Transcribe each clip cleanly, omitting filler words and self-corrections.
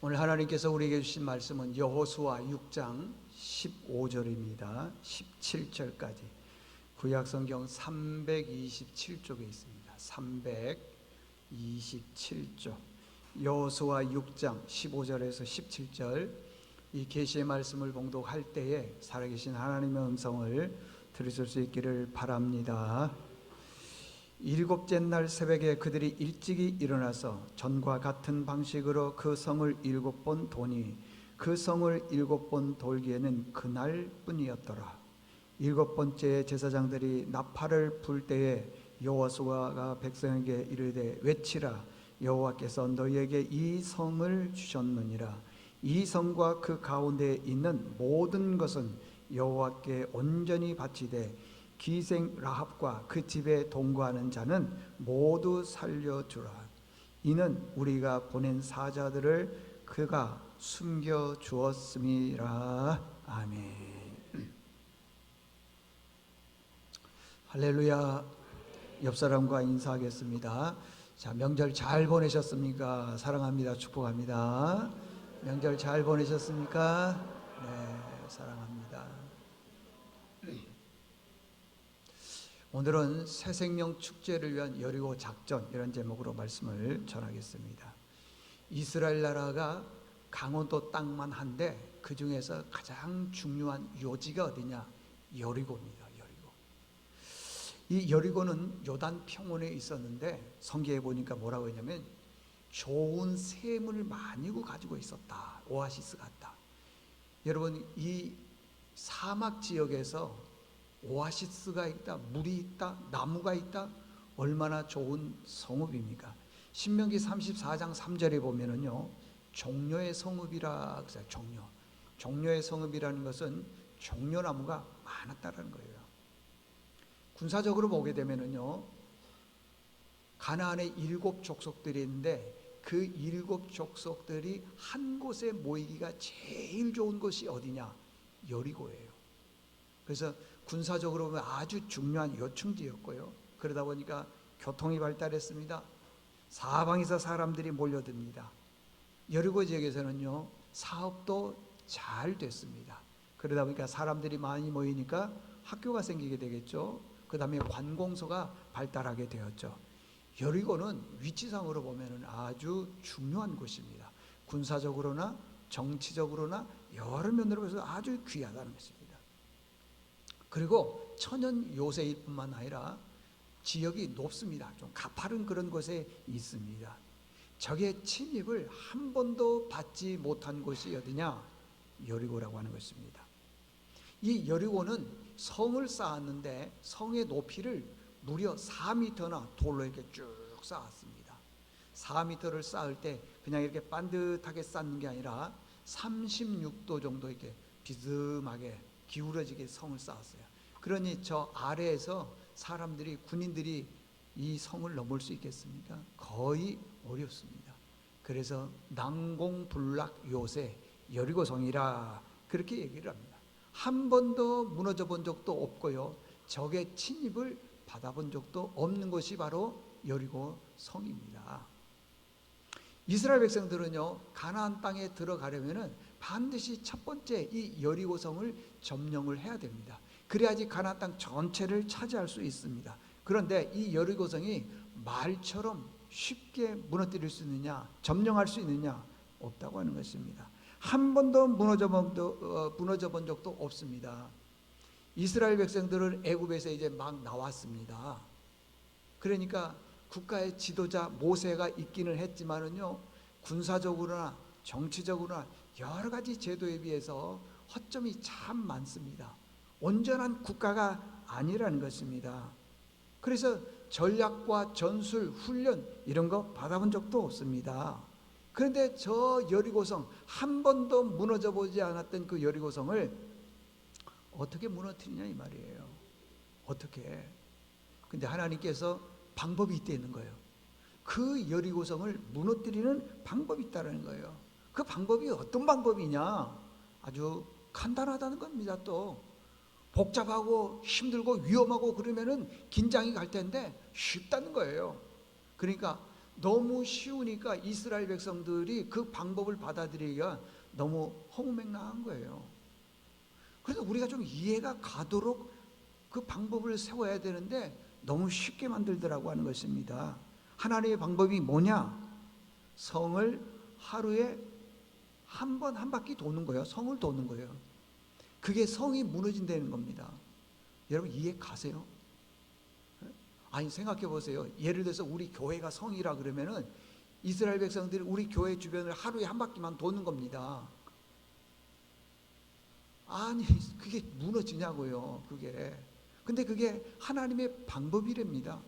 오늘 하나님께서 우리에게 주신 말씀은 여호수아 6장 15절입니다. 17절까지 구약성경 327쪽에 있습니다. 327쪽 여호수아 6장 15절에서 17절 이 계시의 말씀을 봉독할 때에 살아계신 하나님의 음성을 들으실 수 있기를 바랍니다. 일곱째 날 새벽에 그들이 일찍이 일어나서 전과 같은 방식으로 그 성을 7번 도니 그 성을 7번 돌기에는 그날뿐이었더라. 7번째 제사장들이 나팔을 불 때에 여호수아가 백성에게 이르되 외치라. 여호와께서 너희에게 이 성을 주셨느니라. 이 성과 그 가운데에 있는 모든 것은 여호와께 온전히 바치되 기생 라합과 그 집에 동거하는 자는 모두 살려주라. 이는 우리가 보낸 사자들을 그가 숨겨 주었음이라. 아멘. 할렐루야. 옆 사람과 인사하겠습니다. 자, 명절 잘 보내셨습니까? 사랑합니다. 축복합니다. 명절 잘 보내셨습니까? 네, 사랑합니다. 오늘은 새생명 축제를 위한 여리고 작전, 이런 제목으로 말씀을 전하겠습니다. 이스라엘 나라가 강원도 땅만 한데 그 중에서 가장 중요한 요지가 어디냐? 여리고입니다. 여리고. 이 여리고는 요단 평원에 있었는데 성경에 보니까 뭐라고 했냐면 좋은 샘을 많이 가지고 있었다. 오아시스 같다. 여러분, 이 사막 지역에서 오아시스가 있다, 물이 있다, 나무가 있다, 얼마나 좋은 성읍입니까? 신명기 34장 3절에 보면은요, 종려의 성읍이라 그래요. 종려의 성읍이라는 것은 종려나무가 많았다는 거예요. 군사적으로 보게 되면은요, 가나안에 7 족속들이 있는데 그 7 족속들이 한 곳에 모이기가 제일 좋은 곳이 어디냐? 여리고예요. 그래서 군사적으로 보면 아주 중요한 요충지였고요. 그러다 보니까 교통이 발달했습니다. 사방에서 사람들이 몰려듭니다. 여리고 지역에서는요, 사업도 잘 됐습니다. 그러다 보니까 사람들이 많이 모이니까 학교가 생기게 되겠죠. 그 다음에 관공서가 발달하게 되었죠. 여리고는 위치상으로 보면 아주 중요한 곳입니다. 군사적으로나 정치적으로나 여러 면으로 해서 아주 귀하다는 것입니다. 그리고 천연 요새일 뿐만 아니라 지역이 높습니다. 좀 가파른 그런 곳에 있습니다. 적의 침입을 한 번도 받지 못한 곳이 어디냐? 여리고라고 하는 것입니다. 이 여리고는 성을 쌓았는데 성의 높이를 무려 4m나 돌로 이렇게 쭉 쌓았습니다. 4m를 쌓을 때 그냥 이렇게 반듯하게 쌓는 게 아니라 36도 정도 이렇게 비스듬하게 기울어지게 성을 쌓았어요. 그러니 저 아래에서 사람들이, 군인들이 이 성을 넘을 수 있겠습니까? 거의 어렵습니다. 그래서 난공불락 요새 여리고성이라 그렇게 얘기를 합니다. 한 번도 무너져 본 적도 없고요, 적의 침입을 받아본 적도 없는 곳이 바로 여리고성입니다. 이스라엘 백성들은요, 가나안 땅에 들어가려면은 반드시 첫 번째 이 여리고성을 점령을 해야 됩니다. 그래야지 가나안 땅 전체를 차지할 수 있습니다. 그런데 이 여리고성이 말처럼 쉽게 무너뜨릴 수 있느냐, 점령할 수 있느냐? 없다고 하는 것입니다. 한 번도 무너져 본 적도 없습니다. 이스라엘 백성들은 애굽에서 이제 막 나왔습니다. 그러니까 국가의 지도자 모세가 있기는 했지만은요, 군사적으로나 정치적으로나 여러 가지 제도에 비해서 허점이 참 많습니다. 온전한 국가가 아니라는 것입니다. 그래서 전략과 전술, 훈련 이런 거 받아본 적도 없습니다. 그런데 저 여리고성, 한 번도 무너져 보지 않았던 그 여리고성을 어떻게 무너뜨리냐 이 말이에요. 어떻게? 근데 하나님께서 방법이 있다는 거예요. 그 여리고성을 무너뜨리는 방법이 있다는 거예요. 그 방법이 어떤 방법이냐? 아주 간단하다는 겁니다. 또 복잡하고 힘들고 위험하고 그러면은 긴장이 갈 텐데 쉽다는 거예요. 그러니까 너무 쉬우니까 이스라엘 백성들이 그 방법을 받아들이기가 너무 허무맹랑한 거예요. 그래서 우리가 좀 이해가 가도록 그 방법을 세워야 되는데 너무 쉽게 만들더라고 하는 것입니다. 하나님의 방법이 뭐냐? 성을 하루에 한 번 한 바퀴 도는 거예요. 성을 도는 거예요. 그게 성이 무너진다는 겁니다. 여러분 이해 가세요? 아니 생각해 보세요. 예를 들어서 우리 교회가 성이라 그러면은 이스라엘 백성들이 우리 교회 주변을 하루에 한 바퀴만 도는 겁니다. 아니 그게 무너지냐고요. 그게. 근데 그게 하나님의 방법이랍니다.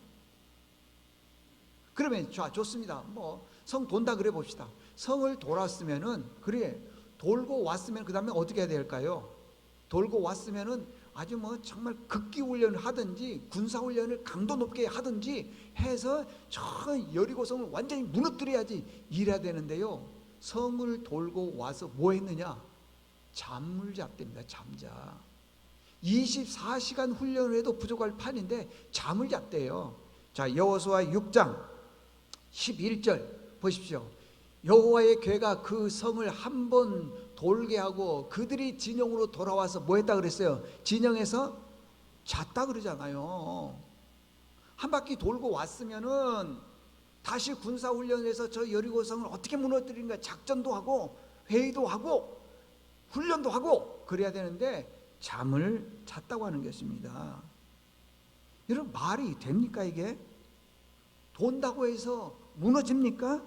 그러면 자 좋습니다. 뭐 성 돈다 그래 봅시다. 성을 돌았으면은 그래 돌고 왔으면 그 다음에 어떻게 해야 될까요? 돌고 왔으면은 아주 뭐 정말 극기 훈련을 하든지 군사 훈련을 강도 높게 하든지 해서 저 여리고성을 완전히 무너뜨려야지 이래야 되는데요. 성을 돌고 와서 뭐 했느냐? 잠을 잤답니다. 잠자. 24시간 훈련을 해도 부족할 판인데 잠을 잤대요. 자, 여호수아 6장 11절 보십시오. 여호와의 괴가 그 성을 한 번 돌게 하고 그들이 진영으로 돌아와서 뭐 했다 그랬어요? 진영에서 잤다 그러잖아요. 한 바퀴 돌고 왔으면은 다시 군사훈련에서 저 여리고성을 어떻게 무너뜨리는가 작전도 하고 회의도 하고 훈련도 하고 그래야 되는데 잠을 잤다고 하는 것입니다. 여러분 말이 됩니까 이게? 돈다고 해서 무너집니까?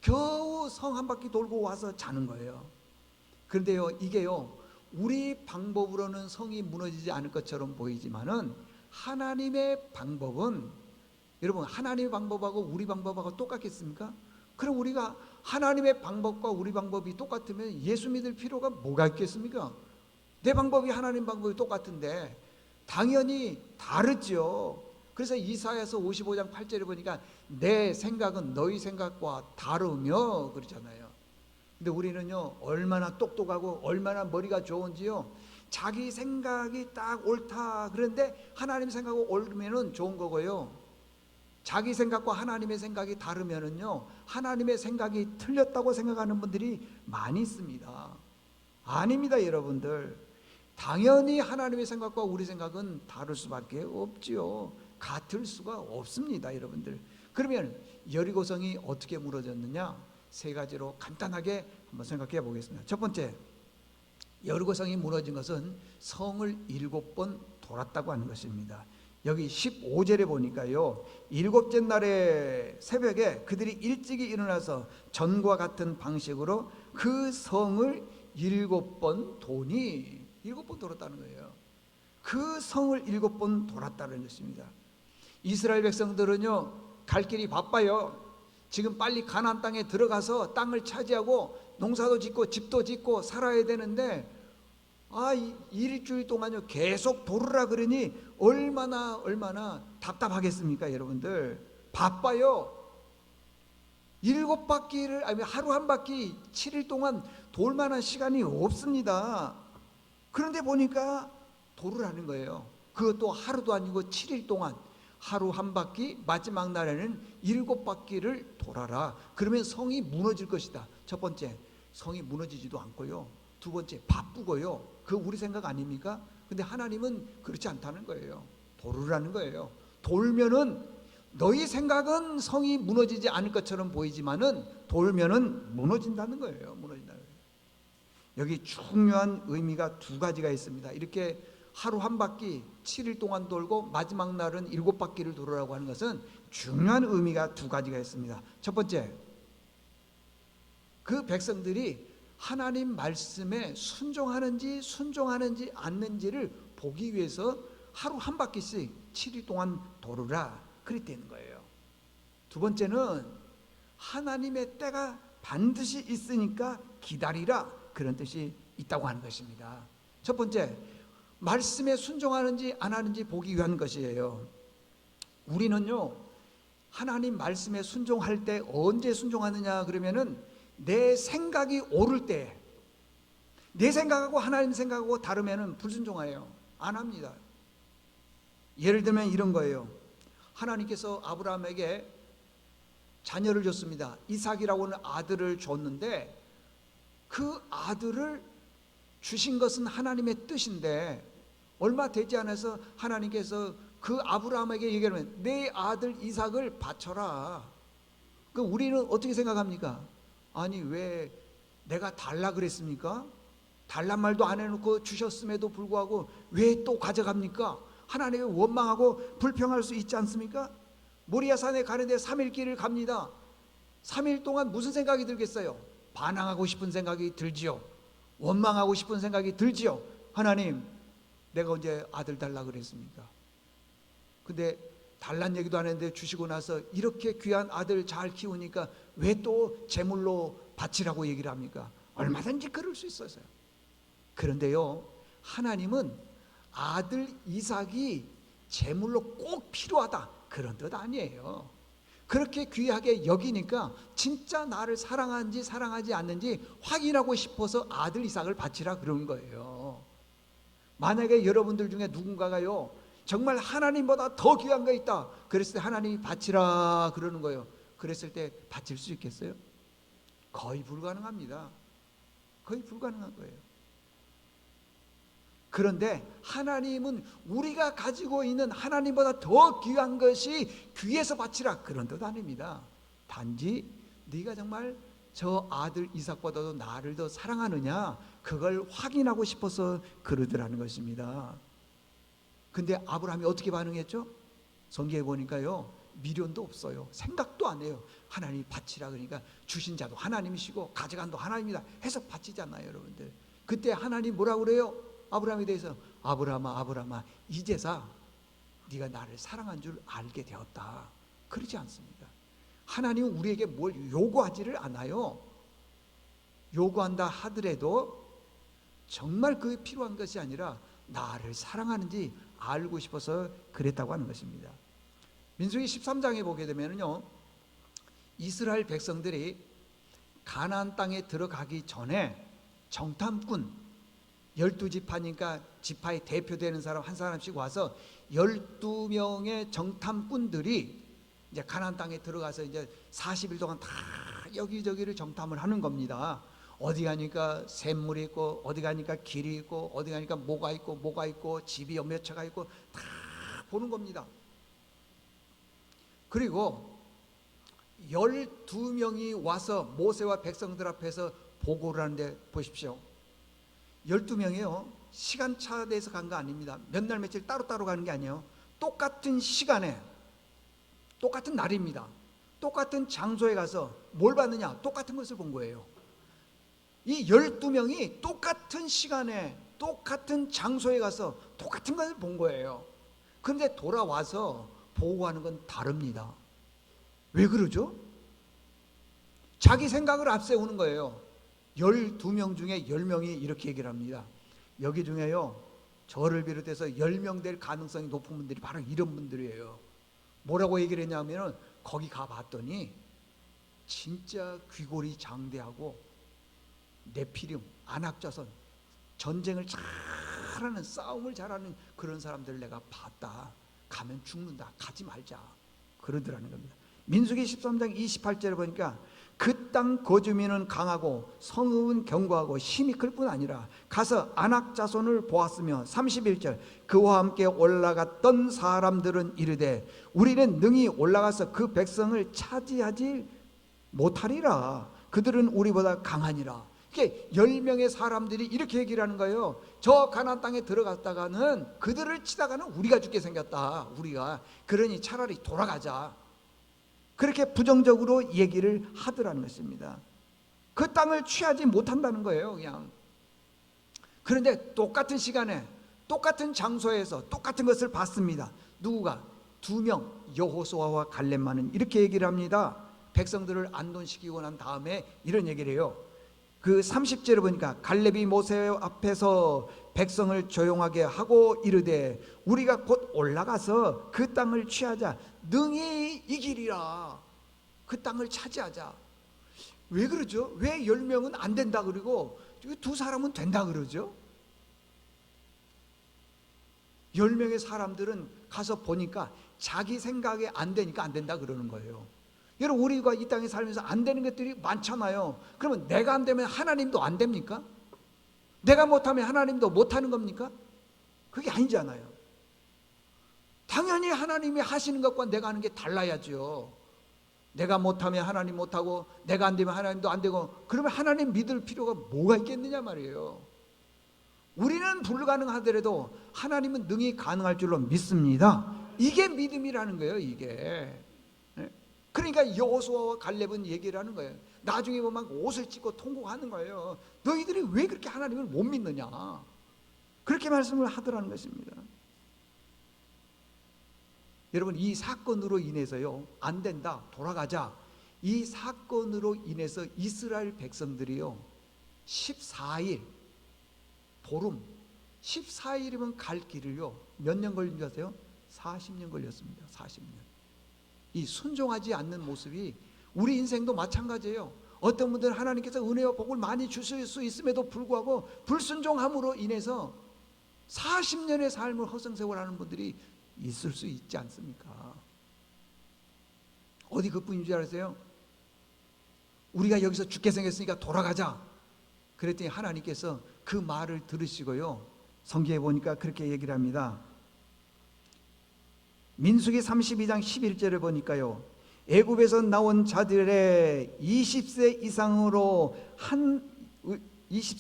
겨우 성 한 바퀴 돌고 와서 자는 거예요. 그런데요 이게요 우리 방법으로는 성이 무너지지 않을 것처럼 보이지만은 하나님의 방법은 여러분 하나님의 방법하고 우리 방법하고 똑같겠습니까? 그럼 우리가 하나님의 방법과 우리 방법이 똑같으면 예수 믿을 필요가 뭐가 있겠습니까? 내 방법이 하나님 방법이 똑같은데 당연히 다르죠. 그래서 이사야서 55장 8절에 보니까 내 생각은 너희 생각과 다르며 그러잖아요. 근데 우리는요 얼마나 똑똑하고 얼마나 머리가 좋은지요 자기 생각이 딱 옳다 그런데 하나님 생각하고 옳으면은 좋은 거고요 자기 생각과 하나님의 생각이 다르면은요 하나님의 생각이 틀렸다고 생각하는 분들이 많이 있습니다. 아닙니다 여러분들. 당연히 하나님의 생각과 우리 생각은 다를 수밖에 없지요. 같을 수가 없습니다 여러분들. 그러면 여리고성이 어떻게 무너졌느냐 세 가지로 간단하게 한번 생각해 보겠습니다. 첫 번째, 여리고성이 무너진 것은 성을 7번 돌았다고 하는 것입니다. 여기 15절에 보니까요 7째 날의 새벽에 그들이 일찍이 일어나서 전과 같은 방식으로 그 성을 7번 도니 7번 돌았다는 거예요. 그 성을 7번 돌았다는 것입니다. 이스라엘 백성들은요 갈 길이 바빠요. 지금 빨리 가나안 땅에 들어가서 땅을 차지하고 농사도 짓고 집도 짓고 살아야 되는데 일주일 동안요 계속 돌으라 그러니 얼마나 답답하겠습니까 여러분들. 바빠요. 7바퀴를 아니 하루 한 바퀴 7일 동안 돌 만한 시간이 없습니다. 그런데 보니까 돌으라는 거예요. 그것도 하루도 아니고 7일 동안 하루 한 바퀴 마지막 날에는 7바퀴를 돌아라. 그러면 성이 무너질 것이다. 첫 번째 성이 무너지지도 않고요. 두 번째 바쁘고요. 그거 우리 생각 아닙니까? 근데 하나님은 그렇지 않다는 거예요. 돌으라는 거예요. 돌면은 너희 생각은 성이 무너지지 않을 것처럼 보이지만은 돌면은 무너진다는 거예요. 무너진다는 거예요. 여기 중요한 의미가 두 가지가 있습니다. 이렇게 하루 한 바퀴 7일 동안 돌고 마지막 날은 7바퀴를 돌으라고 하는 것은 중요한 의미가 두 가지가 있습니다. 첫 번째, 그 백성들이 하나님 말씀에 순종하는지 않는지를 보기 위해서 하루 한 바퀴씩 7일 동안 돌으라 그랬다는 거예요. 두 번째는 하나님의 때가 반드시 있으니까 기다리라 그런 뜻이 있다고 하는 것입니다. 첫 번째, 말씀에 순종하는지 안 하는지 보기 위한 것이에요. 우리는요 하나님 말씀에 순종할 때 언제 순종하느냐 그러면은 내 생각이 옳을 때, 내 생각하고 하나님 생각하고 다르면은 불순종해요. 안 합니다. 예를 들면 이런 거예요. 하나님께서 아브라함에게 자녀를 줬습니다. 이삭이라고 하는 아들을 줬는데 그 아들을 주신 것은 하나님의 뜻인데 얼마 되지 않아서 하나님께서 그 아브라함에게 얘기하면 내 아들 이삭을 바쳐라. 그 우리는 어떻게 생각합니까? 아니 왜 내가 달라 그랬습니까? 달란 말도 안 해놓고 주셨음에도 불구하고 왜 또 가져갑니까? 하나님을 원망하고 불평할 수 있지 않습니까? 모리아산에 가는데 3일 길을 갑니다. 3일 동안 무슨 생각이 들겠어요? 반항하고 싶은 생각이 들지요. 원망하고 싶은 생각이 들지요. 하나님, 내가 언제 아들 달라 그랬습니까? 근데 달란 얘기도 안 했는데 주시고 나서 이렇게 귀한 아들 잘 키우니까 왜 또 제물로 바치라고 얘기를 합니까? 얼마든지 그럴 수 있었어요. 그런데요, 하나님은 아들 이삭이 제물로 꼭 필요하다 그런 뜻 아니에요. 그렇게 귀하게 여기니까 진짜 나를 사랑하는지 사랑하지 않는지 확인하고 싶어서 아들 이삭을 바치라 그런 거예요. 만약에 여러분들 중에 누군가가요 정말 하나님보다 더 귀한 거 있다 그랬을 때 하나님이 바치라 그러는 거예요. 그랬을 때 바칠 수 있겠어요? 거의 불가능합니다. 거의 불가능한 거예요. 그런데 하나님은 우리가 가지고 있는 하나님보다 더 귀한 것이 귀해서 바치라 그런 뜻 아닙니다. 단지 네가 정말 저 아들 이삭보다도 나를 더 사랑하느냐 그걸 확인하고 싶어서 그러더라는 것입니다. 근데 아브라함이 어떻게 반응했죠? 성경에 보니까요 미련도 없어요. 생각도 안 해요. 하나님이 바치라 그러니까 주신 자도 하나님이시고 가져간 도 하나님이다 해서 바치잖아요. 여러분들 그때 하나님 뭐라고 그래요? 아브라함에 대해서 아브라함아 아브라함아 이제서 네가 나를 사랑한 줄 알게 되었다 그러지 않습니다. 하나님은 우리에게 뭘 요구하지를 않아요. 요구한다 하더라도 정말 그게 필요한 것이 아니라 나를 사랑하는지 알고 싶어서 그랬다고 하는 것입니다. 민수기 13장에 보게 되면요 이스라엘 백성들이 가나안 땅에 들어가기 전에 정탐꾼 12지파니까 지파의 대표되는 사람 한 사람씩 와서 12명의 정탐꾼들이 이제 가나안 땅에 들어가서 이제 40일 동안 다 여기저기를 정탐을 하는 겁니다. 어디 가니까 샘물이 있고 어디 가니까 길이 있고 어디 가니까 뭐가 있고 집이 몇 채가 있고 다 보는 겁니다. 그리고 12명이 와서 모세와 백성들 앞에서 보고를 하는데 보십시오. 12명이요 시간차에 대해서 간 거 아닙니다. 몇 날 며칠 따로따로 가는 게 아니에요. 똑같은 시간에 똑같은 날입니다. 똑같은 장소에 가서 뭘 봤느냐? 똑같은 것을 본 거예요. 이 12명이 똑같은 시간에 똑같은 장소에 가서 똑같은 것을 본 거예요. 그런데 돌아와서 보고하는 건 다릅니다. 왜 그러죠? 자기 생각을 앞세우는 거예요. 12명 중에 10명이 이렇게 얘기를 합니다. 여기 중에요 저를 비롯해서 10명 될 가능성이 높은 분들이 바로 이런 분들이에요. 뭐라고 얘기를 했냐면 거기 가봤더니 진짜 귀골이 장대하고 네피림, 안악자손 전쟁을 잘하는 싸움을 잘하는 그런 사람들을 내가 봤다. 가면 죽는다. 가지 말자. 그러더라는 겁니다. 민수기 13장 28절에 보니까 그 땅 거주민은 강하고 성읍은 견고하고 힘이 클 뿐 아니라 가서 안악 자손을 보았으며 31절 그와 함께 올라갔던 사람들은 이르되 우리는 능히 올라가서 그 백성을 차지하지 못하리라. 그들은 우리보다 강하니라. 이렇게 10명의 사람들이 이렇게 얘기를 하는 거예요. 저 가나안 땅에 들어갔다가는 그들을 치다가는 우리가 죽게 생겼다. 우리가 그러니 차라리 돌아가자. 그렇게 부정적으로 얘기를 하더라는 것입니다. 그 땅을 취하지 못한다는 거예요. 그냥. 그런데 똑같은 시간에 똑같은 장소에서 똑같은 것을 봤습니다. 누구가? 2명 여호수아와 갈렙만은 이렇게 얘기를 합니다. 백성들을 안돈시키고 난 다음에 이런 얘기를 해요. 그 30절에 보니까 갈렙이 모세 앞에서 백성을 조용하게 하고 이르되 우리가 곧 올라가서 그 땅을 취하자. 능히 이기리라. 그 땅을 차지하자. 왜 그러죠? 왜 10명은 안 된다 그러고 2사람은 된다 그러죠? 10명의 사람들은 가서 보니까 자기 생각에 안 되니까 안 된다 그러는 거예요. 여러분, 우리가 이 땅에 살면서 안 되는 것들이 많잖아요. 그러면 내가 안 되면 하나님도 안 됩니까? 내가 못하면 하나님도 못하는 겁니까? 그게 아니잖아요. 당연히 하나님이 하시는 것과 내가 하는 게 달라야죠. 내가 못하면 하나님 못하고 내가 안 되면 하나님도 안 되고, 그러면 하나님 믿을 필요가 뭐가 있겠느냐 말이에요. 우리는 불가능하더라도 하나님은 능히 가능할 줄로 믿습니다. 이게 믿음이라는 거예요. 이게. 그러니까 여호수아와 갈렙은 얘기를 하는 거예요. 나중에 보면 옷을 찢고 통곡하는 거예요. 너희들이 왜 그렇게 하나님을 못 믿느냐, 그렇게 말씀을 하더라는 것입니다. 여러분, 이 사건으로 인해서요, 안 된다, 돌아가자, 이 사건으로 인해서 이스라엘 백성들이요 14일, 보름 14일이면 갈 길을요 몇 년 걸린 줄 아세요? 40년 걸렸습니다. 40년. 이 순종하지 않는 모습이 우리 인생도 마찬가지예요. 어떤 분들은 하나님께서 은혜와 복을 많이 주실 수 있음에도 불구하고 불순종함으로 인해서 40년의 삶을 허송세월하는 분들이 있을 수 있지 않습니까? 어디 그뿐인 줄 아세요? 우리가 여기서 죽게 생겼으니까 돌아가자 그랬더니 하나님께서 그 말을 들으시고요, 성경에 보니까 그렇게 얘기를 합니다. 민수기 32장 11절을 보니까요, 애굽에서 나온 자들의 20세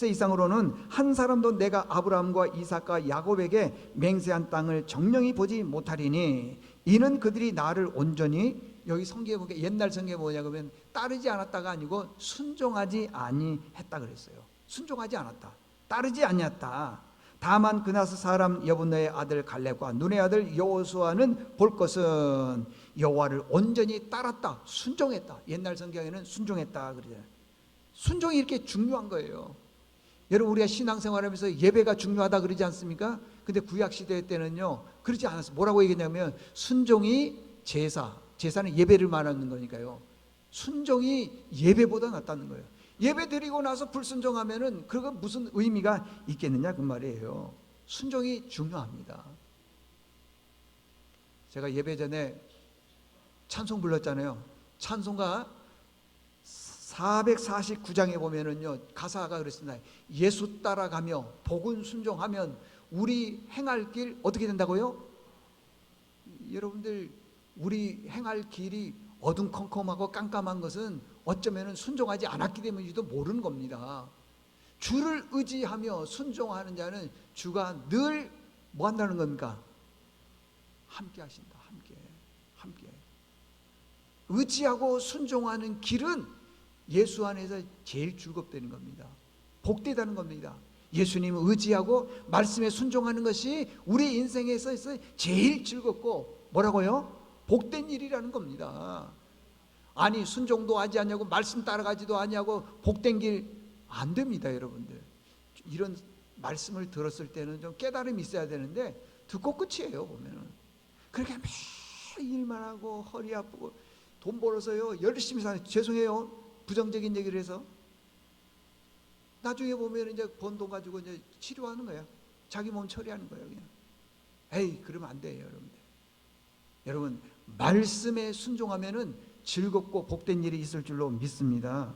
이상으로는 한 사람도 내가 아브라함과 이삭과 야곱에게 맹세한 땅을 정령이 보지 못하리니 이는 그들이 나를 온전히, 여기 성경에 보니까 옛날 성경에 뭐냐 그러면 따르지 않았다가 아니고 순종하지 아니했다 그랬어요. 순종하지 않았다, 따르지 아니했다. 다만 그나스 사람 여분의 아들 갈렙과 눈의 아들 여호수아는 볼 것은 여호와를 온전히 따랐다, 순종했다. 옛날 성경에는 순종했다 그러잖아요. 순종이 이렇게 중요한 거예요. 여러분, 우리가 신앙생활하면서 예배가 중요하다 그러지 않습니까? 근데 구약시대 때는요 그러지 않았어요. 뭐라고 얘기했냐면 순종이 제사는 예배를 말하는 거니까요, 순종이 예배보다 낫다는 거예요. 예배 드리고 나서 불순종하면은 그거 무슨 의미가 있겠느냐 그 말이에요. 순종이 중요합니다. 제가 예배 전에 찬송 불렀잖아요. 찬송가 449장에 보면은요 가사가 그랬습니다. 예수 따라가며 복은 순종하면 우리 행할 길 어떻게 된다고요? 여러분들, 우리 행할 길이 어둠컴컴하고 깜깜한 것은 어쩌면 순종하지 않았기 때문인지도 모르는 겁니다. 주를 의지하며 순종하는 자는 주가 늘 뭐 한다는 겁니까? 함께 하신다. 함께 의지하고 순종하는 길은 예수 안에서 제일 즐겁다는 겁니다. 복되다는 겁니다. 예수님을 의지하고 말씀에 순종하는 것이 우리 인생에서 제일 즐겁고 뭐라고요? 복된 일이라는 겁니다. 아니, 순종도 하지 않냐고 말씀 따라가지도 않냐고 복된 길 안 됩니다. 여러분들, 이런 말씀을 들었을 때는 좀 깨달음이 있어야 되는데 듣고 끝이에요. 보면은 그렇게 매일 일만 하고 허리 아프고 돈 벌어서요 열심히 사는, 죄송해요 부정적인 얘기를 해서, 나중에 보면 이제 번 돈 가지고 이제 치료하는 거야. 자기 몸 처리하는 거예요. 그냥 에이, 그러면 안 돼요. 여러분 말씀에 순종하면은 즐겁고 복된 일이 있을 줄로 믿습니다.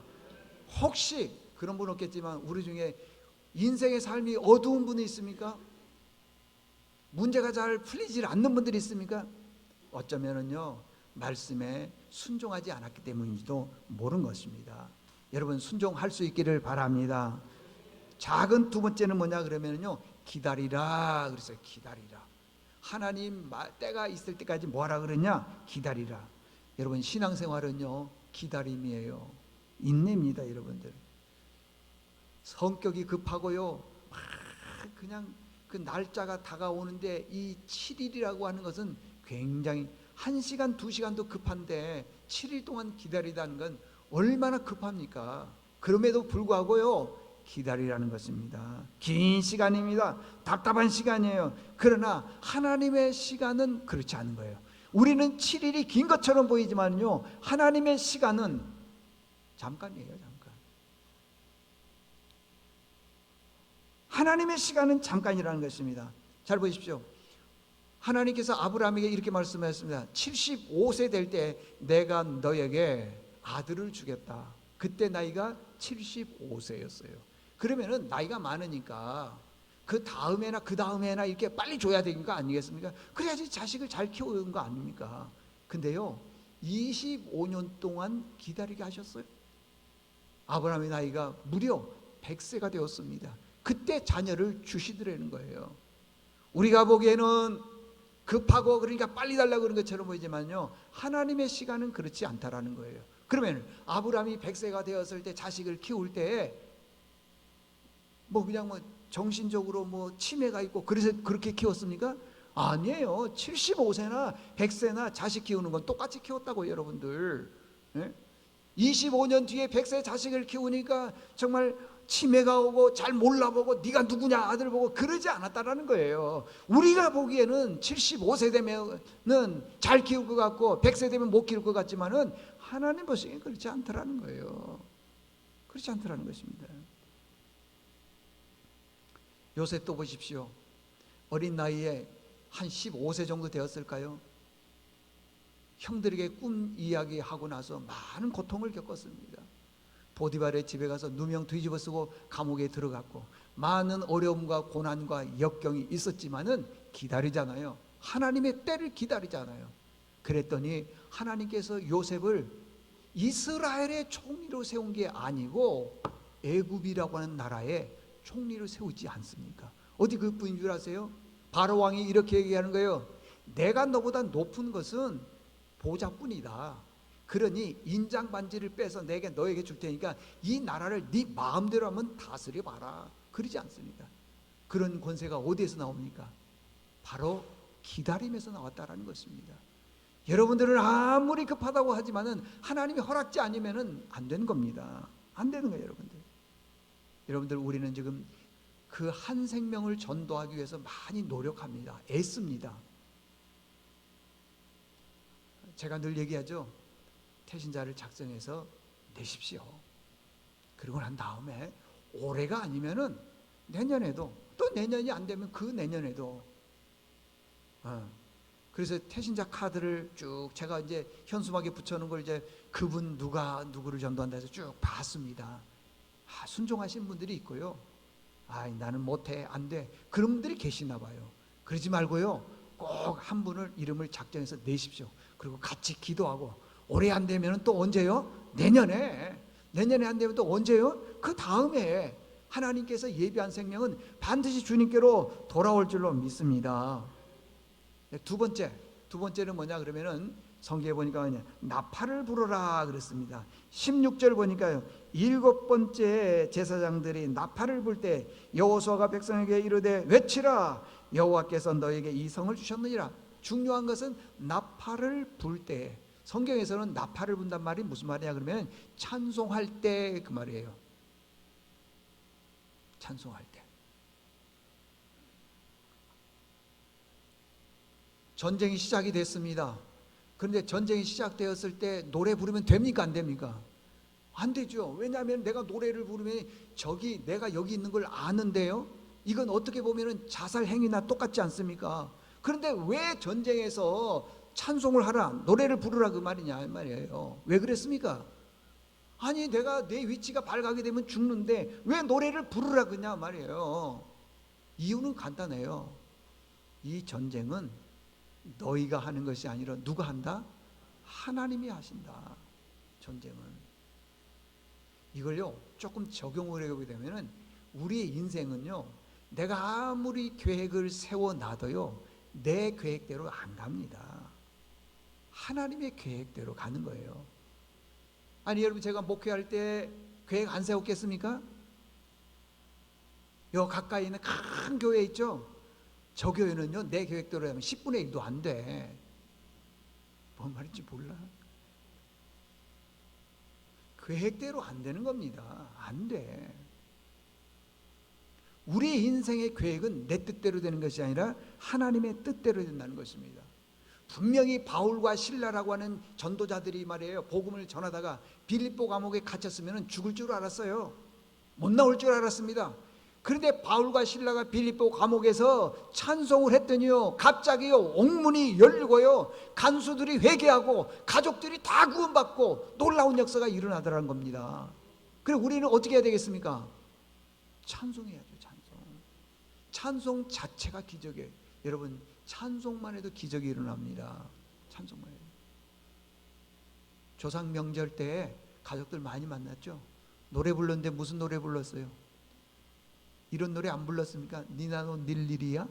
혹시 그런 분 없겠지만 우리 중에 인생의 삶이 어두운 분이 있습니까? 문제가 잘 풀리질 않는 분들이 있습니까? 어쩌면은요 말씀에 순종하지 않았기 때문인지도 모르는 것입니다. 여러분, 순종할 수 있기를 바랍니다. 작은 두 번째는 뭐냐 그러면요 기다리라 그랬어요. 기다리라. 하나님 때가 있을 때까지 뭐하라 그러냐? 기다리라. 여러분, 신앙생활은요 기다림이에요. 인내입니다. 여러분들, 성격이 급하고요 그냥 그 날짜가 다가오는데 이 7일이라고 하는 것은 굉장히 1시간 2시간도 급한데 7일 동안 기다리다는 건 얼마나 급합니까? 그럼에도 불구하고요 기다리라는 것입니다. 긴 시간입니다. 답답한 시간이에요. 그러나 하나님의 시간은 그렇지 않은 거예요. 우리는 7일이 긴 것처럼 보이지만요 하나님의 시간은 잠깐이에요. 잠깐. 하나님의 시간은 잠깐이라는 것입니다. 잘 보십시오. 하나님께서 아브라함에게 이렇게 말씀하셨습니다. 75세 될 때 내가 너에게 아들을 주겠다. 그때 나이가 75세였어요. 그러면은 나이가 많으니까 그 다음에나 그 다음에나 이렇게 빨리 줘야 되는 거 아니겠습니까? 그래야지 자식을 잘 키우는 거 아닙니까? 근데요, 25년 동안 기다리게 하셨어요. 아브라함의 나이가 무려 100세가 되었습니다. 그때 자녀를 주시더라는 거예요. 우리가 보기에는 급하고 그러니까 빨리 달라고 그런 것처럼 보이지만요, 하나님의 시간은 그렇지 않다라는 거예요. 그러면 아브라함이 100세가 되었을 때 자식을 키울 때 뭐 그냥 뭐 정신적으로 뭐 치매가 있고 그래서 그렇게 키웠습니까? 아니에요. 75세나 100세나 자식 키우는 건 똑같이 키웠다고요, 여러분들. 25년 뒤에 100세 자식을 키우니까 정말 치매가 오고 잘 몰라보고 네가 누구냐 아들 보고 그러지 않았다라는 거예요. 우리가 보기에는 75세 되면은 잘 키울 것 같고 100세 되면 못 키울 것 같지만은 하나님 보시기엔 그렇지 않더라는 거예요. 그렇지 않더라는 것입니다. 요셉도 보십시오. 어린 나이에 한 15세 정도 되었을까요? 형들에게 꿈 이야기하고 나서 많은 고통을 겪었습니다. 보디발의 집에 가서 누명 뒤집어 쓰고 감옥에 들어갔고 많은 어려움과 고난과 역경이 있었지만은 기다리잖아요. 하나님의 때를 기다리잖아요. 그랬더니 하나님께서 요셉을 이스라엘의 총리로 세운 게 아니고 애굽이라고 하는 나라에 총리를 세우지 않습니까? 어디 그뿐인 줄 아세요? 바로 왕이 이렇게 얘기하는 거예요. 내가 너보다 높은 것은 보좌뿐이다. 그러니 인장 반지를 빼서 너에게 줄 테니까 이 나라를 네 마음대로 한번 다스려 봐라. 그러지 않습니다. 그런 권세가 어디에서 나옵니까? 바로 기다림에서 나왔다라는 것입니다. 여러분들은 아무리 급하다고 하지만은 하나님이 허락지 아니면은 안 되는 겁니다. 안 되는 거예요, 여러분들. 여러분들, 우리는 지금 그 한 생명을 전도하기 위해서 많이 노력합니다. 애씁니다. 제가 늘 얘기하죠. 태신자를 작성해서 내십시오. 그리고 난 다음에 올해가 아니면은 내년에도, 또 내년이 안 되면 그 내년에도. 그래서 태신자 카드를 쭉 제가 이제 현수막에 붙여놓은 걸 이제 그분 누구를 전도한다 해서 쭉 봤습니다. 순종하신 분들이 있고요. 나는 못해, 안 돼. 그런 분들이 계시나 봐요. 그러지 말고요. 꼭 한 분을 이름을 작정해서 내십시오. 그리고 같이 기도하고 올해 안 되면 또 언제요? 내년에 안 되면 또 언제요? 그 다음에 하나님께서 예비한 생명은 반드시 주님께로 돌아올 줄로 믿습니다. 두 번째는 뭐냐 그러면은 성경에 보니까 나팔을 불어라 그랬습니다. 16절 보니까요, 7번째 제사장들이 나팔을 불 때 여호수아가 백성에게 이르되 외치라, 여호와께서 너에게 이 성을 주셨느니라. 중요한 것은 나팔을 불 때. 성경에서는 나팔을 분단 말이 무슨 말이냐 그러면 찬송할 때 그 말이에요. 찬송할 때. 전쟁이 시작이 됐습니다. 그런데 전쟁이 시작되었을 때 노래 부르면 됩니까 안 됩니까? 안 되죠. 왜냐하면 내가 노래를 부르면 저기 내가 여기 있는 걸 아는데요. 이건 어떻게 보면 자살 행위나 똑같지 않습니까? 그런데 왜 전쟁에서 찬송을 하라, 노래를 부르라 그 말이냐 말이에요. 왜 그랬습니까? 아니 내가 내 위치가 발각이 되면 죽는데 왜 노래를 부르라 그냐 말이에요. 이유는 간단해요. 이 전쟁은 너희가 하는 것이 아니라 누가 한다? 하나님이 하신다. 전쟁은. 이걸요 조금 적용을 해보게 되면은 우리의 인생은요, 내가 아무리 계획을 세워놔도요 내 계획대로 안 갑니다. 하나님의 계획대로 가는 거예요. 아니 여러분, 제가 목회할 때 계획 안 세웠겠습니까? 요 가까이 있는 큰 교회 있죠? 저 교회는요 내 계획대로 하면 10분의 1도 안 돼. 뭔 말인지 몰라. 계획대로 안 되는 겁니다. 안 돼. 우리 인생의 계획은 내 뜻대로 되는 것이 아니라 하나님의 뜻대로 된다는 것입니다. 분명히 바울과 실라라고 하는 전도자들이 말이에요, 복음을 전하다가 빌립보 감옥에 갇혔으면 죽을 줄 알았어요. 못 나올 줄 알았습니다. 그런데 바울과 신라가 빌립보 감옥에서 찬송을 했더니요, 갑자기요 옥문이 열리고요, 간수들이 회개하고 가족들이 다 구원받고 놀라운 역사가 일어나더라는 겁니다. 그리고 우리는 어떻게 해야 되겠습니까? 찬송해야죠. 찬송 자체가 기적이에요. 여러분, 찬송만 해도 기적이 일어납니다. 찬송만 해도. 조상 명절 때 가족들 많이 만났죠. 노래 불렀는데 무슨 노래 불렀어요? 이런 노래 안 불렀습니까? 니나노 닐일이야?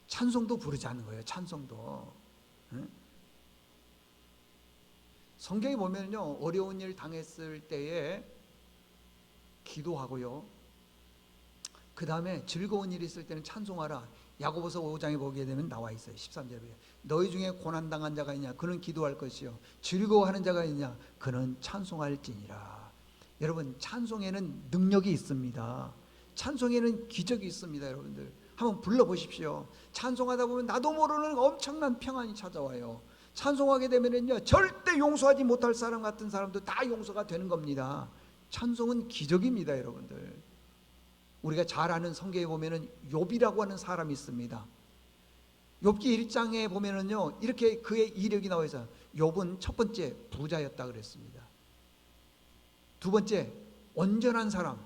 찬송도 부르자는 거예요. 찬송도. 성경에 보면요, 어려운 일 당했을 때에 기도하고요, 그 다음에 즐거운 일이 있을 때는 찬송하라. 야고보서 5장에 보게 되면 나와 있어요. 13절에 너희 중에 고난당한 자가 있냐? 그는 기도할 것이요, 즐거워하는 자가 있냐? 그는 찬송할지니라. 여러분, 찬송에는 능력이 있습니다. 찬송에는 기적이 있습니다. 여러분들 한번 불러보십시오. 찬송하다 보면 나도 모르는 엄청난 평안이 찾아와요. 찬송하게 되면은요, 절대 용서하지 못할 사람 같은 사람도 다 용서가 되는 겁니다. 찬송은 기적입니다. 여러분들, 우리가 잘 아는 성경에 보면은 욥이라고 하는 사람이 있습니다. 욥기 1장에 보면은요, 이렇게 그의 이력이 나와 있어요. 욥은 첫 번째 부자였다 그랬습니다. 두 번째 온전한 사람.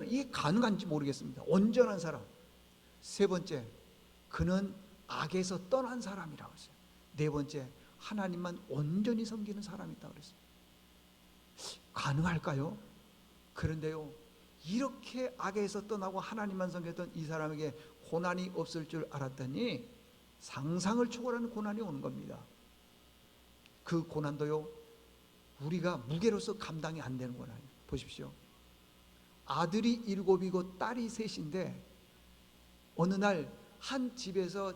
이게 가능한지 모르겠습니다. 온전한 사람. 세 번째, 그는 악에서 떠난 사람이라고 했어요. 네 번째, 하나님만 온전히 섬기는 사람이 있다고 그랬어요. 가능할까요? 그런데요, 이렇게 악에서 떠나고 하나님만 섬겼던 이 사람에게 고난이 없을 줄 알았더니 상상을 초월하는 고난이 오는 겁니다. 그 고난도요, 우리가 무게로서 감당이 안 되는 고난이에요. 보십시오. 아들이 7이고 딸이 3인데 어느 날 한 집에서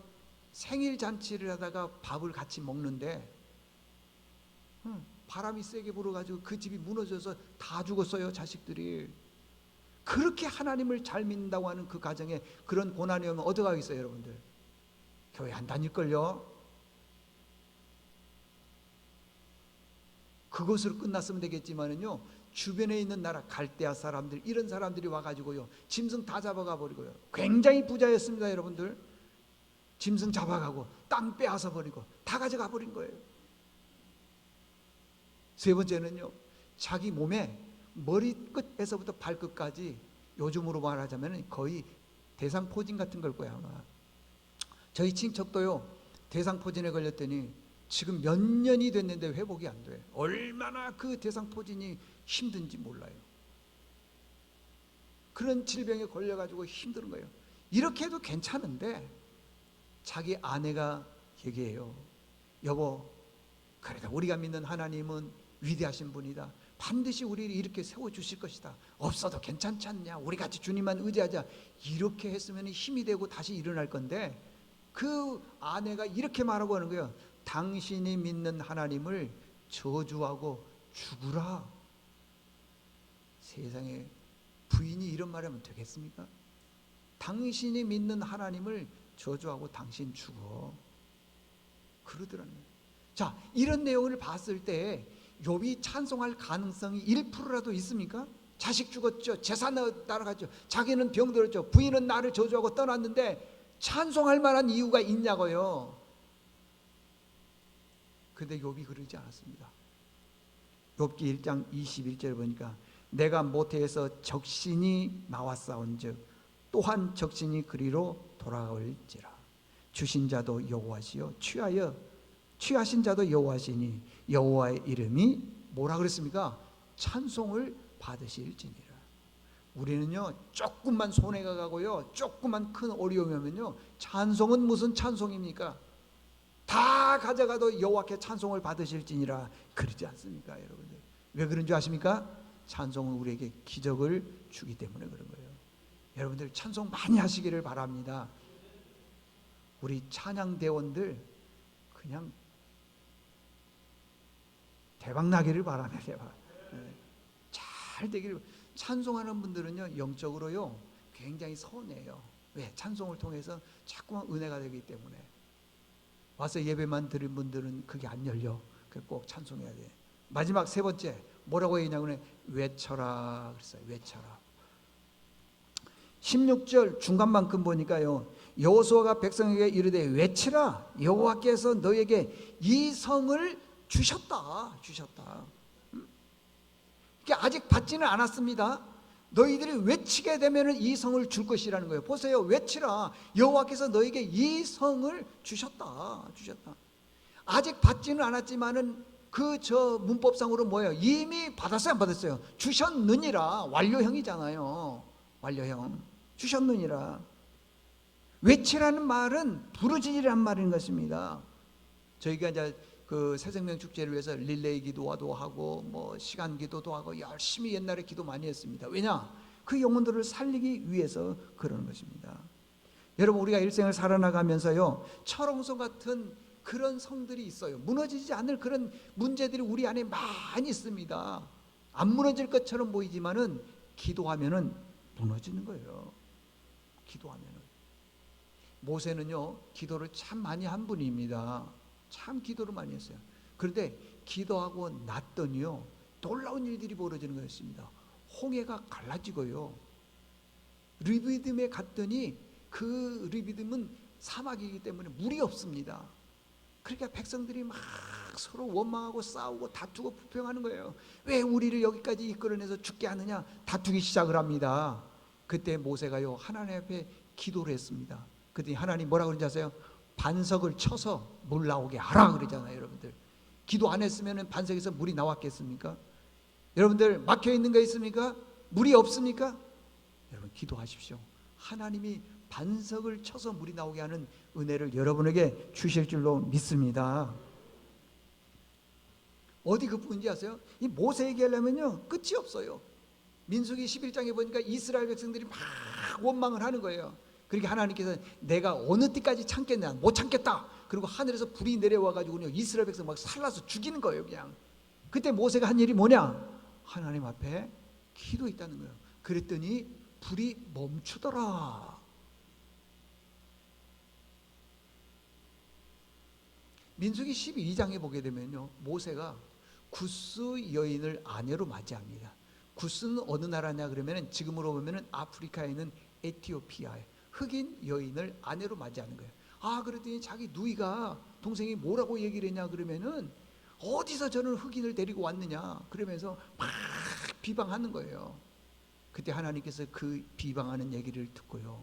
생일 잔치를 하다가 밥을 같이 먹는데 바람이 세게 불어가지고 그 집이 무너져서 다 죽었어요. 자식들이. 그렇게 하나님을 잘 믿는다고 하는 그 가정에 그런 고난이 오면 어떡하겠어요, 여러분들? 교회 안 다닐걸요? 그것으로 끝났으면 되겠지만은요, 주변에 있는 나라 갈대아 사람들, 이런 사람들이 와가지고요, 짐승 다 잡아가 버리고요. 굉장히 부자였습니다. 여러분들, 짐승 잡아가고 땅 빼앗아 버리고 다 가져가 버린 거예요. 세 번째는요, 자기 몸에 머리끝에서부터 발끝까지, 요즘으로 말하자면 거의 대상포진 같은 걸 거야 아마. 저희 친척도요, 대상포진에 걸렸더니 지금 몇 년이 됐는데 회복이 안 돼. 얼마나 그 대상포진이 힘든지 몰라요. 그런 질병에 걸려가지고 힘든 거예요. 이렇게 해도 괜찮은데 자기 아내가 얘기해요. 여보, 그래도 우리가 믿는 하나님은 위대하신 분이다. 반드시 우리를 이렇게 세워주실 것이다. 없어도 괜찮지 않냐? 우리 같이 주님만 의지하자. 이렇게 했으면 힘이 되고 다시 일어날 건데, 그 아내가 이렇게 말하고 하는 거예요. 당신이 믿는 하나님을 저주하고 죽으라. 세상에 부인이 이런 말하면 되겠습니까? 당신이 믿는 하나님을 저주하고 당신 죽어. 그러더라고요. 자, 이런 내용을 봤을 때 욥이 찬송할 가능성이 1%라도 있습니까? 자식 죽었죠. 재산 날아갔죠. 자기는 병들었죠. 부인은 나를 저주하고 떠났는데 찬송할 만한 이유가 있냐고요. 근데 욥이 그러지 않았습니다. 욥기 1장 21절 보니까 내가 모태에서 적신이 나왔사온즉 또한 적신이 그리로 돌아올지라. 주신 자도 여호와시요 취하신 자도 여호와시니 여호와의 이름이 뭐라 그랬습니까? 찬송을 받으실지니라. 우리는요, 조금만 손해가 가고요, 조금만 큰 어려움이 오면요, 찬송은 무슨 찬송입니까? 다 가져가도 여호와께 찬송을 받으실지니라 그러지 않습니까? 여러분들, 왜 그런 줄 아십니까? 찬송은 우리에게 기적을 주기 때문에 그런 거예요. 여러분들 찬송 많이 하시기를 바랍니다. 우리 찬양대원들 그냥 대박 나기를 바랍니다. 대박. 잘 되기를. 찬송하는 분들은요, 영적으로요 굉장히 선해요. 왜? 찬송을 통해서 자꾸만 은혜가 되기 때문에. 와서 예배만 드린 분들은 그게 안 열려. 꼭 찬송해야 돼. 마지막 세 번째, 뭐라고 얘기냐면 외쳐라 그랬어요. 외쳐라. 16절 중간만큼 보니까요, 여호수아가 백성에게 이르되 외치라, 여호와께서 너에게 이 성을 주셨다. 이게 아직 받지는 않았습니다. 너희들이 외치게 되면 이 성을 줄 것이라는 거예요. 보세요, 외치라, 여호와께서 너에게 이 성을 주셨다. 아직 받지는 않았지만은 문법상으로 뭐예요? 이미 받았어요, 안 받았어요? 주셨느니라. 완료형이잖아요. 완료형. 주셨느니라. 외치라는 말은 부르짖으란 말인 것입니다. 저희가 이제 그 새생명 축제를 위해서 릴레이 기도도 하고 뭐 시간 기도도 하고 열심히 옛날에 기도 많이 했습니다. 왜냐? 그 영혼들을 살리기 위해서 그러는 것입니다. 여러분, 우리가 일생을 살아나가면서요, 철옹성 같은 그런 성들이 있어요. 무너지지 않을 그런 문제들이 우리 안에 많이 있습니다. 안 무너질 것처럼 보이지만은 기도하면은 무너지는 거예요. 기도하면은. 모세는요, 기도를 참 많이 한 분입니다. 참 기도를 많이 했어요. 그런데 기도하고 났더니요, 놀라운 일들이 벌어지는 것입니다. 홍해가 갈라지고요, 르비딤에 갔더니 그 르비딤은 사막이기 때문에 물이 없습니다. 그러니까 백성들이 막 서로 원망하고 싸우고 다투고 불평하는 거예요. 왜 우리를 여기까지 이끌어내서 죽게 하느냐, 다투기 시작을 합니다. 그때 모세가요, 하나님 앞에 기도를 했습니다. 그랬더니 하나님 뭐라고 그러는지 아세요? 반석을 쳐서 물 나오게 하라 그러잖아요. 여러분들, 기도 안 했으면 반석에서 물이 나왔겠습니까? 여러분들, 막혀 있는 거 있습니까? 물이 없습니까? 여러분, 기도하십시오. 하나님이 반석을 쳐서 물이 나오게 하는 은혜를 여러분에게 주실 줄로 믿습니다. 어디 그뿐인지 아세요? 이 모세 얘기하려면요, 끝이 없어요. 민수기 11장에 보니까 이스라엘 백성들이 막 원망을 하는 거예요. 그러니까 하나님께서 내가 어느 때까지 참겠냐, 못 참겠다. 그리고 하늘에서 불이 내려와 가지고 이스라엘 백성 막 살라서 죽이는 거예요, 그냥. 그때 모세가 한 일이 뭐냐? 하나님 앞에 기도했다는 거예요. 그랬더니 불이 멈추더라. 민수기 12장에 보게 되면요, 모세가 구스 여인을 아내로 맞이합니다. 구스는 어느 나라냐 그러면 지금으로 보면 아프리카에 있는 에티오피아에 흑인 여인을 아내로 맞이하는 거예요. 그랬더니 자기 누이가, 동생이 뭐라고 얘기를 했냐 그러면은, 어디서 저는 흑인을 데리고 왔느냐 그러면서 막 비방하는 거예요. 그때 하나님께서 그 비방하는 얘기를 듣고요,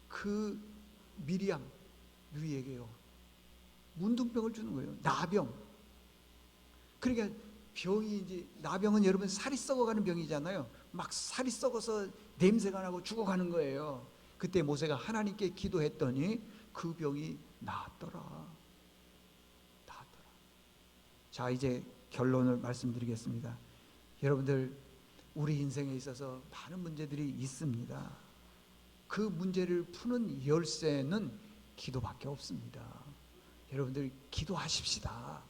그 미리암 누이에게요, 문둥병을 주는 거예요. 나병. 그러니까 병이, 이제 나병은 여러분 살이 썩어가는 병이잖아요. 막 살이 썩어서 냄새가 나고 죽어가는 거예요. 그때 모세가 하나님께 기도했더니 그 병이 나았더라. 자, 이제 결론을 말씀드리겠습니다. 여러분들, 우리 인생에 있어서 많은 문제들이 있습니다. 그 문제를 푸는 열쇠는 기도밖에 없습니다. 여러분들, 기도하십시다.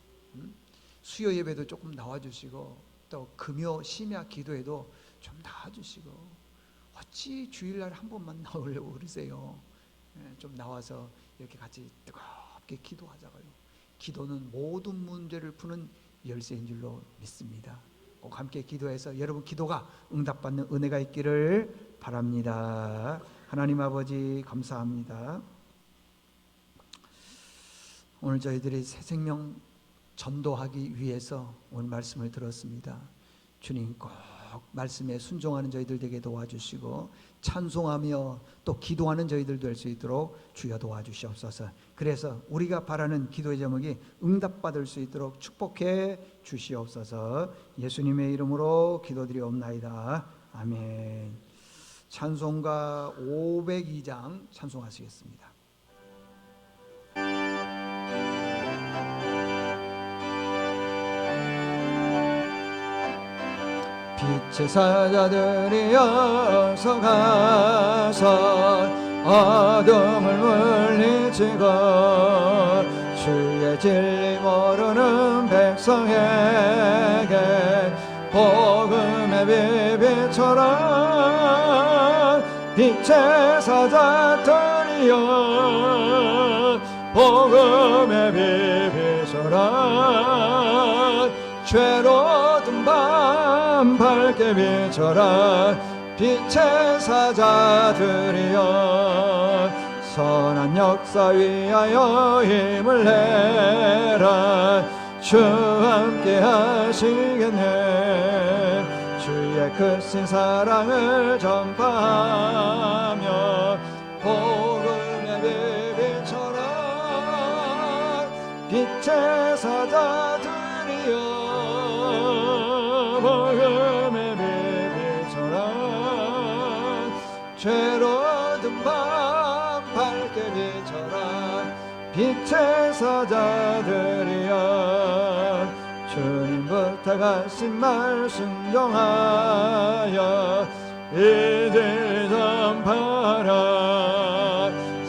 수요 예배도 조금 나와주시고, 또 금요 심야 기도에도 좀 나와주시고, 어찌 주일날 한 번만 나오려고 그러세요? 좀 나와서 이렇게 같이 뜨겁게 기도하자고요. 기도는 모든 문제를 푸는 열쇠인 줄로 믿습니다. 꼭 함께 기도해서 여러분 기도가 응답받는 은혜가 있기를 바랍니다. 하나님 아버지, 감사합니다. 오늘 저희들이 새 생명 전도하기 위해서 오늘 말씀을 들었습니다. 주님, 꼭 말씀에 순종하는 저희들 되게 도와주시고, 찬송하며 또 기도하는 저희들 될 수 있도록 주여 도와주시옵소서. 그래서 우리가 바라는 기도의 제목이 응답받을 수 있도록 축복해 주시옵소서. 예수님의 이름으로 기도드리옵나이다. 아멘. 찬송가 502장 찬송하시겠습니다. 빛의 사자들이 어서 가서 어둠을 물리치고 주의 진리 모르는 백성에게 복음의 비비처럼 빛의 사자들이여 복음의 비비처럼 죄로 든 밤 밝게 비춰라. 빛의 사자들이여 선한 역사 위하여 힘을 내라. 주 함께 하시겠네. 주의 크신 사랑을 전파하며 복음의 비비처럼 빛의 사자들이여 복음의 비비처럼 죄로 든 밤 밝게 비춰라. 빛의 사자들이여 주님 부탁하신 말 순종하여 이들 전파하라.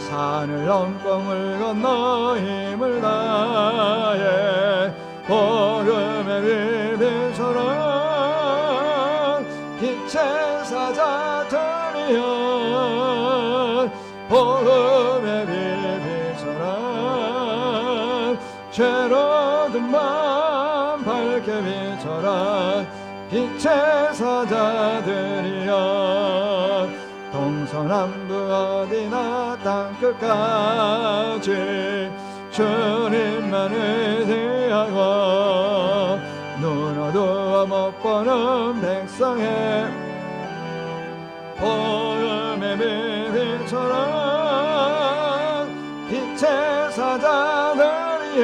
산을 넘고 물 건너 힘을 다해 복음의 비비처럼 빛의 사자들이여 복음의 비비처럼 죄로 든 맘 밝게 비춰라. 빛의 사자들이여 동서남북 어디나 땅끝까지 주님만 의지하고 눈 어두워 못 보는 백성의 복음의 비비처럼 빛의 사자들이여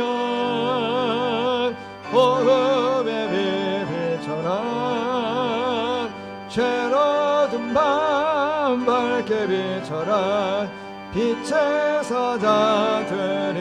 복음의 비비처럼 죄로 든 밤 밝게 비춰라. 빛의 사자들이여.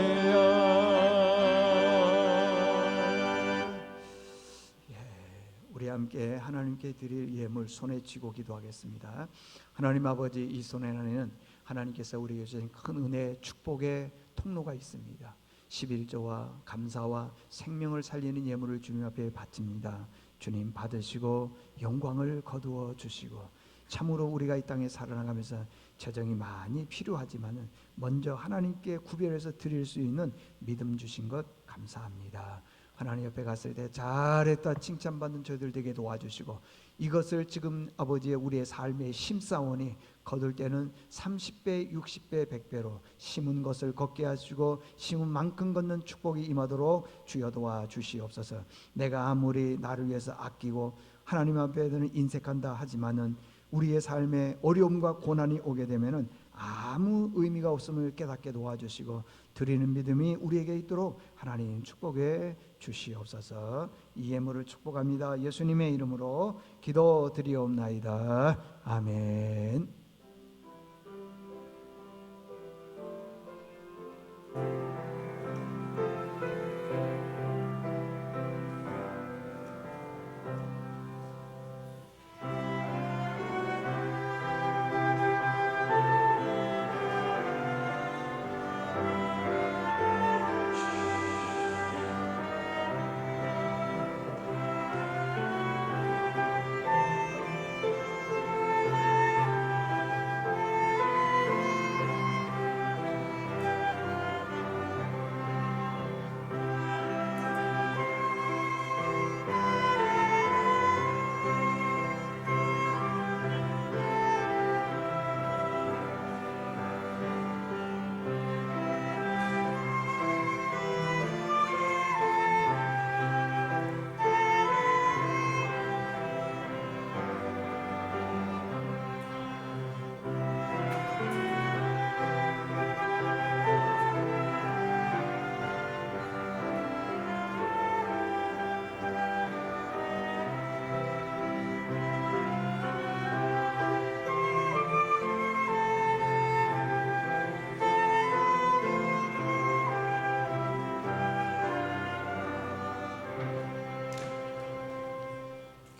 우리 함께 하나님께 드릴 예물 손에 쥐고 기도하겠습니다. 하나님 아버지, 이 손에는 하나님께서 우리에게 주신 큰 은혜, 축복의 통로가 있습니다. 11조와 감사와 생명을 살리는 예물을 주님 앞에 바칩니다. 주님 받으시고 영광을 거두어 주시고, 참으로 우리가 이 땅에 살아나가면서 재정이 많이 필요하지만 먼저 하나님께 구별해서 드릴 수 있는 믿음 주신 것 감사합니다. 하나님 옆에 갔을 때 잘했다 칭찬받는 저희들 되게 도와주시고, 이것을 지금 아버지의 우리의 삶의 심사원이 거둘 때는 30배, 60배, 100배로 심은 것을 걷게 하시고 심은 만큼 걷는 축복이 임하도록 주여 도와주시옵소서. 내가 아무리 나를 위해서 아끼고 하나님 앞에는 인색한다 하지만은 우리의 삶에 어려움과 고난이 오게 되면은 아무 의미가 없음을 깨닫게 도와주시고 드리는 믿음이 우리에게 있도록 하나님 축복해 주시옵소서. 이 예물을 축복합니다. 예수님의 이름으로 기도드리옵나이다. 아멘.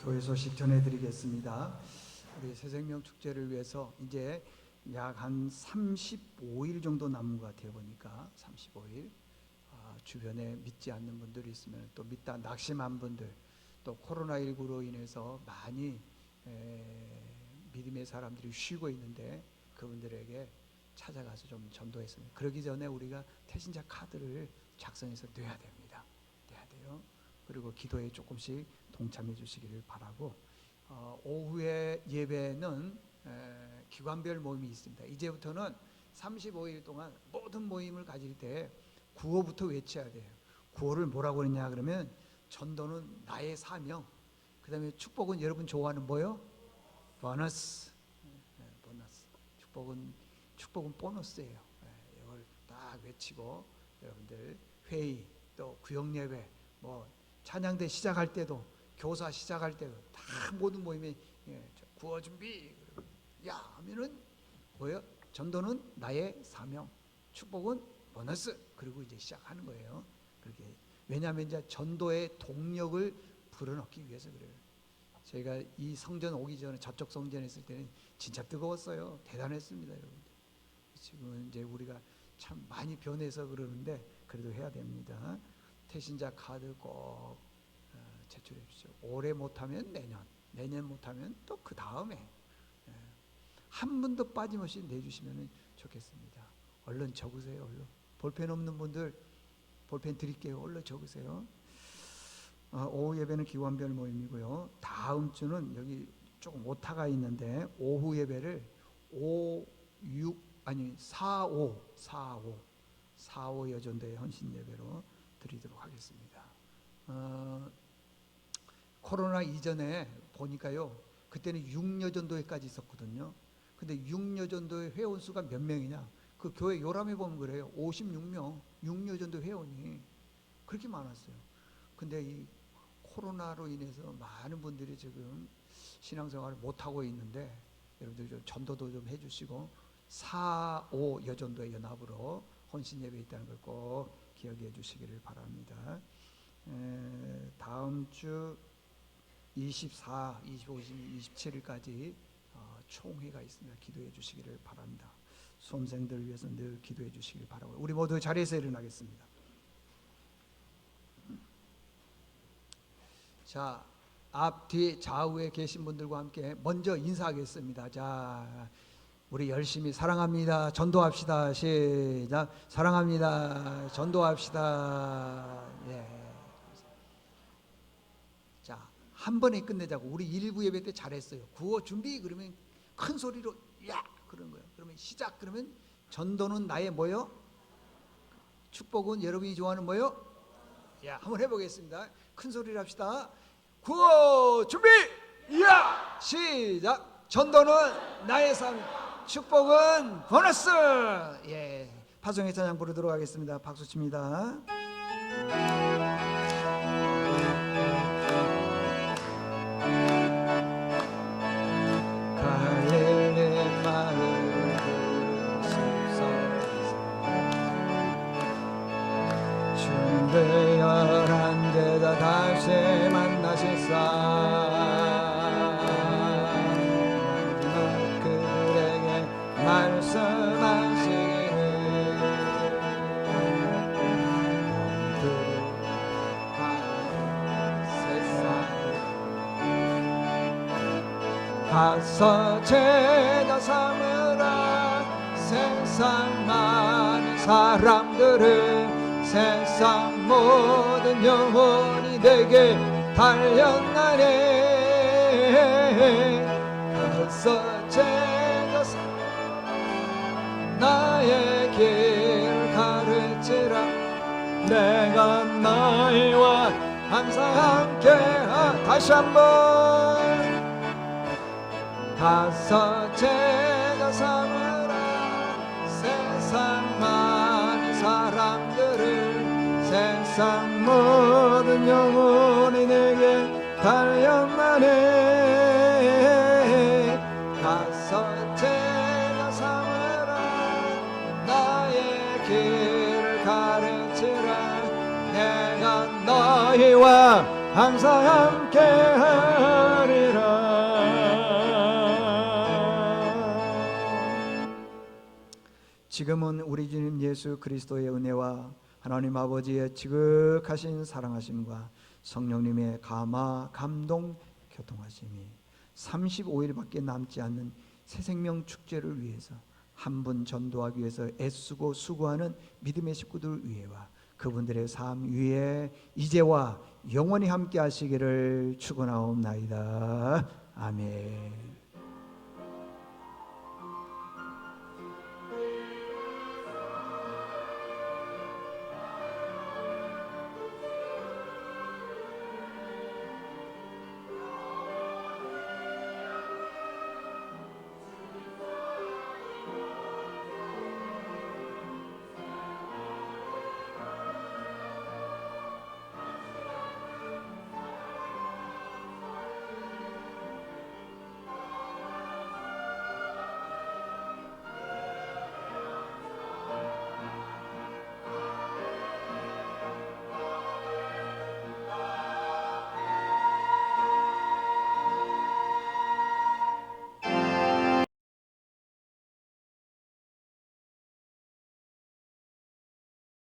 교회 소식 전해드리겠습니다. 우리 새생명 축제를 위해서 이제 약 한 35일 정도 남은 것 같아요. 보니까 35일. 주변에 믿지 않는 분들이 있으면 또 믿다 낙심한 분들, 또 코로나19로 인해서 많이 믿음의 사람들이 쉬고 있는데 그분들에게 찾아가서 좀 전도했습니다. 그러기 전에 우리가 태신자 카드를 작성해서 내야 됩니다. 내야 돼요. 그리고 기도에 조금씩 동참해 주시기를 바라고, 오후에 예배는 기관별 모임이 있습니다. 이제부터는 35일 동안 모든 모임을 가질 때 구호부터 외쳐야 돼요. 구호를 뭐라고 그러냐 그러면 전도는 나의 사명, 그 다음에 축복은 여러분 좋아하는 뭐요? 보너스. 보너스. 축복은 보너스예요. 이걸 딱 외치고 여러분들 회의, 또 구역예배, 뭐 찬양대 시작할 때도, 교사 시작할 때도 다 모든 모임에 구호 준비 야 하면은 뭐예요? 전도는 나의 사명, 축복은 보너스. 그리고 이제 시작하는 거예요. 그렇게. 왜냐하면 이제 전도의 동력을 불어넣기 위해서 그래요. 저희가 이 성전 오기 전에 저쪽 성전에 있을 때는 진짜 뜨거웠어요. 대단했습니다, 여러분. 지금은 이제 우리가 참 많이 변해서 그러는데 그래도 해야 됩니다. 태신자 카드 꼭 제출해 주십시오. 올해 못하면 내년, 내년 못하면 또 그 다음에 한 분도 빠짐없이 내주시면 좋겠습니다. 얼른 적으세요. 얼른. 볼펜 없는 분들 볼펜 드릴게요. 얼른 적으세요. 오후 예배는 기관별 모임이고요. 다음 주는 여기 조금 오타가 있는데 오후 예배를 4.5 여전도의 헌신 예배로 드리도록 하겠습니다. 코로나 이전에 보니까요, 그때는 6여전도회까지 있었거든요. 근데 6여전도회 회원 수가 몇 명이냐? 그 교회 요람에 보면 그래요. 56명 6여전도 회원이 그렇게 많았어요. 근데 이 코로나로 인해서 많은 분들이 지금 신앙생활을 못하고 있는데 여러분들 좀 전도도 좀 해주시고 4.5 여전도의 연합으로 헌신 예배 있다는 걸 꼭 기억해 주시기를 바랍니다. 다음 주 24, 25, 27일까지 총회가 있습니다. 기도해 주시기를 바랍니다. 수험생들을 위해서 늘 기도해 주시길 바라고, 우리 모두 자리에서 일어나겠습니다. 자, 앞, 뒤, 좌우에 계신 분들과 함께 먼저 인사하겠습니다. 자, 우리 열심히 사랑합니다. 전도합시다. 시작. 사랑합니다. 전도합시다. 예. 자, 한 번에 끝내자고. 우리 1부 예배 때 잘했어요. 구호 준비 그러면 큰 소리로 야 그런 거예요. 그러면 시작 그러면 전도는 나의 뭐요? 축복은 여러분이 좋아하는 뭐요? 야, 한번 해보겠습니다. 큰 소리로 합시다. 구호 준비 야 시작. 전도는 나의 삶, 축복은 보너스. 예, 파송의 찬양 부르도록 하겠습니다. 박수 칩니다. 갈릴리 마을 숲속에서 주의 열한 제자 다시 만나실사. 말씀하시기를 가서 제자 삼으라. 세상 많은 사람들은 세상 모든 영혼이 내게 달려나네. 가서 제자 삼으라. 나의 길 가르치라. 내가 너희와 항상 함께하. 다시 한번. 가서 제자 삼으라. 세상 많은 사람들을 세상 모든 영혼이 내게 달려나네. 가서 제자 삼으라. 나의 길을 가르치라. 내가 너희와 항상 함께하리라. 지금은 우리 주님 예수 그리스도의 은혜와 하나님 아버지의 지극하신 사랑하심과 성령님의 감화, 감동, 교통하심이 35일밖에 남지 않는 새생명 축제를 위해서 한 분 전도하기 위해서 애쓰고 수고하는 믿음의 식구들 위해와 그분들의 삶 위에 이제와 영원히 함께 하시기를 축원하옵나이다. 아멘.